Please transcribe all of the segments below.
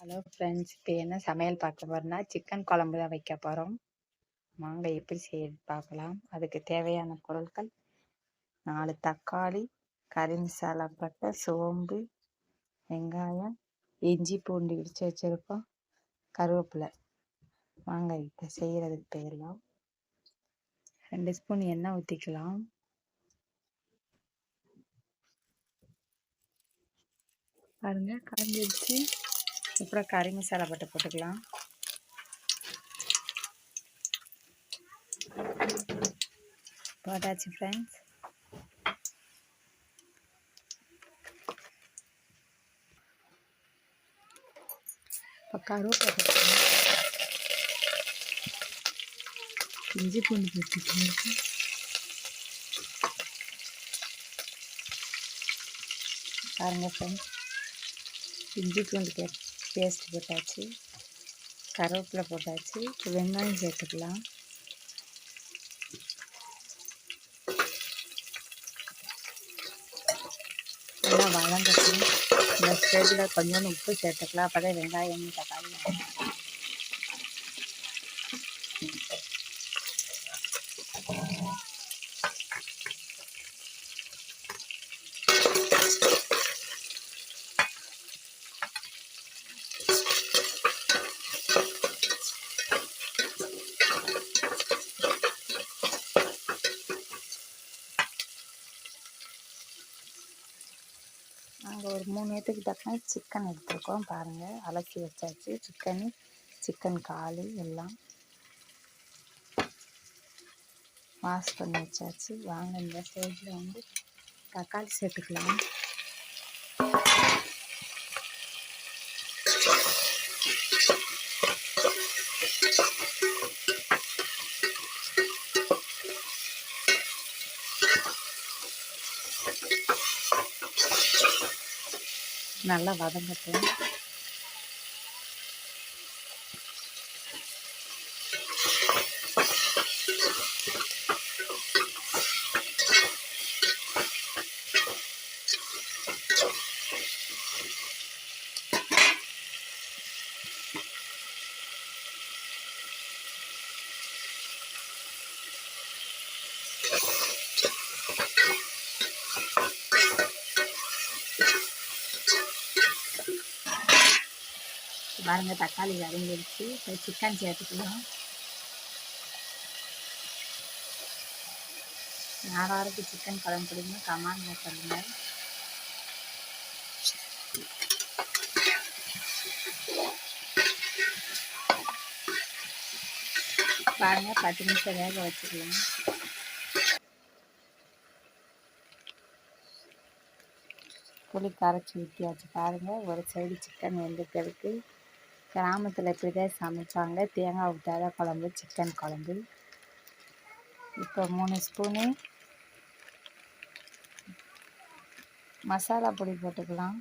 Hello friends, இப்போ என்ன சமையல் பார்க்க போகிறோம்னா சிக்கன் குழம்பு தான் வைக்க போகிறோம். வாங்க எப்படி செய்ய பார்க்கலாம். அதுக்கு தேவையான பொருட்கள் 4 தக்காளி, கறி மசாலா பட்டை, சோம்பு, வெங்காயம், இஞ்சி பூண்டு இடித்து வச்சுருக்கோம், கருவேப்பிலை. வாங்க இப்போ செய்கிறதுக்கு போயிடலாம். 2 ஸ்பூன் எண்ணெய் ஊற்றிக்கலாம். பாருங்க காஞ்சிடுச்சு. அப்புறம் கறி மசாலா பட்டை போட்டுக்கலாம். போட்டாச்சு ஃப்ரெண்ட்ஸ். இப்போ கருவேப்பிலை போட்டுக்கலாம். இஞ்சி பூண்டு போட்டுக்கலாம். பாருங்க ஃப்ரெண்ட்ஸ், இஞ்சி பூண்டு பேஸ்ட் போட்டாச்சு, கருவேப்பிலை போட்டாச்சு. வெங்காயம் சேர்த்துக்கலாம். நல்லா வதங்கட்டும். இந்த ஸ்டேஜில் கொஞ்சோண்டு உப்பு சேர்த்துக்கலாம். அப்போ தான் வெங்காயம் தக்காளி நாங்கள் ஒரு 3 பேத்துக்கு தக்கன சிக்கன் எடுத்துருக்கோம். பாருங்கள், அலசி வச்சாச்சு. சிக்கன் கால் எல்லாம் வாஷ் பண்ணி வச்சாச்சு. வாங்க இந்த ஸ்டேஜில் வந்து தக்காளி சேர்த்துக்கலாம். நல்லா வதங்கட்டும். பாருங்க தக்காளி வதங்கிடுச்சு. இப்போ சிக்கன் சேர்த்துக்கலாம். யாராருக்கு சிக்கன் குழம்பு பிடிக்கும் கமெண்ட்ல சொல்லுங்க. பாருங்க 10 நிமிஷம் வேக வச்சுக்கலாம். புளி கரைச்சி ஊற்றியாச்சு. பாருங்கள், ஒரு சைடு சிக்கன் வெந்துக்கிறதுக்கு. கிராமத்தில் இப்படி தான் சமைச்சாங்க. தேங்காய் ஊற்றாத குழம்பு சிக்கன் குழம்பு. இப்போ 3 ஸ்பூனு மசாலா பொடி போட்டுக்கலாம்.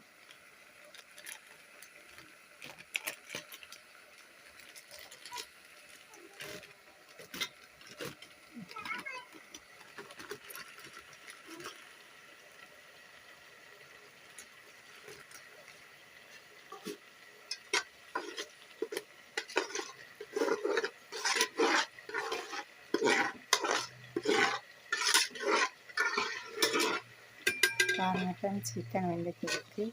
பாருங்கள் ஃப்ரெண்ட்ஸ், சிக்கன் வெந்துக்கிறதுக்கு.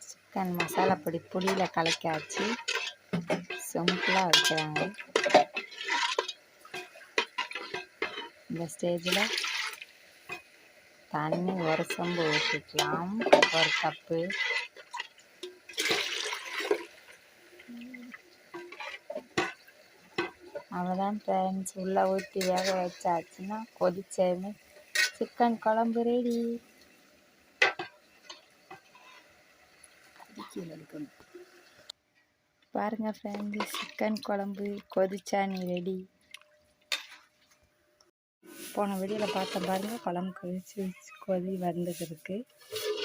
சிக்கன் மசாலா பொடி புளியில் கலக்காச்சு. சிம்பிளாக வைக்கிறாங்க. இந்த ஸ்டேஜில் தண்ணி ஒரு சொம்பு ஊற்றிக்கலாம். ஒரு கப்பு. அவ்வளோதான் ஃப்ரெண்ட்ஸ், உள்ளே ஊற்றி வேக வச்சாச்சுன்னா கொதிச்சேன்னு சிக்கன் குழம்பு ரெடி. பாருங்கள் ஃப்ரெண்ட்ஸ், சிக்கன் குழம்பு கொதிச்சாணி ரெடி. போன வீடியோவில் பார்த்தேன் பாருங்கள், குழம்பு கொதி வந்துக்கிறதுக்கு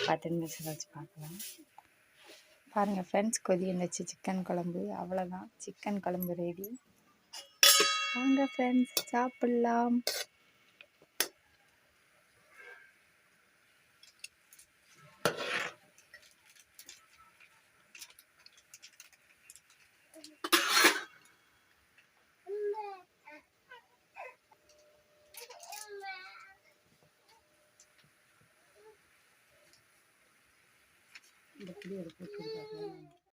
10 நிமிஷம் வச்சு பார்க்கலாம். பாருங்கள் ஃப்ரெண்ட்ஸ், கொதி வந்துச்சு சிக்கன் குழம்பு. அவ்வளோதான், சிக்கன் குழம்பு ரெடி. வாங்க ஃப்ரெண்ட்ஸ் சாப்பிட்லாம். இந்த புளி எடுத்து வச்சுருக்காங்க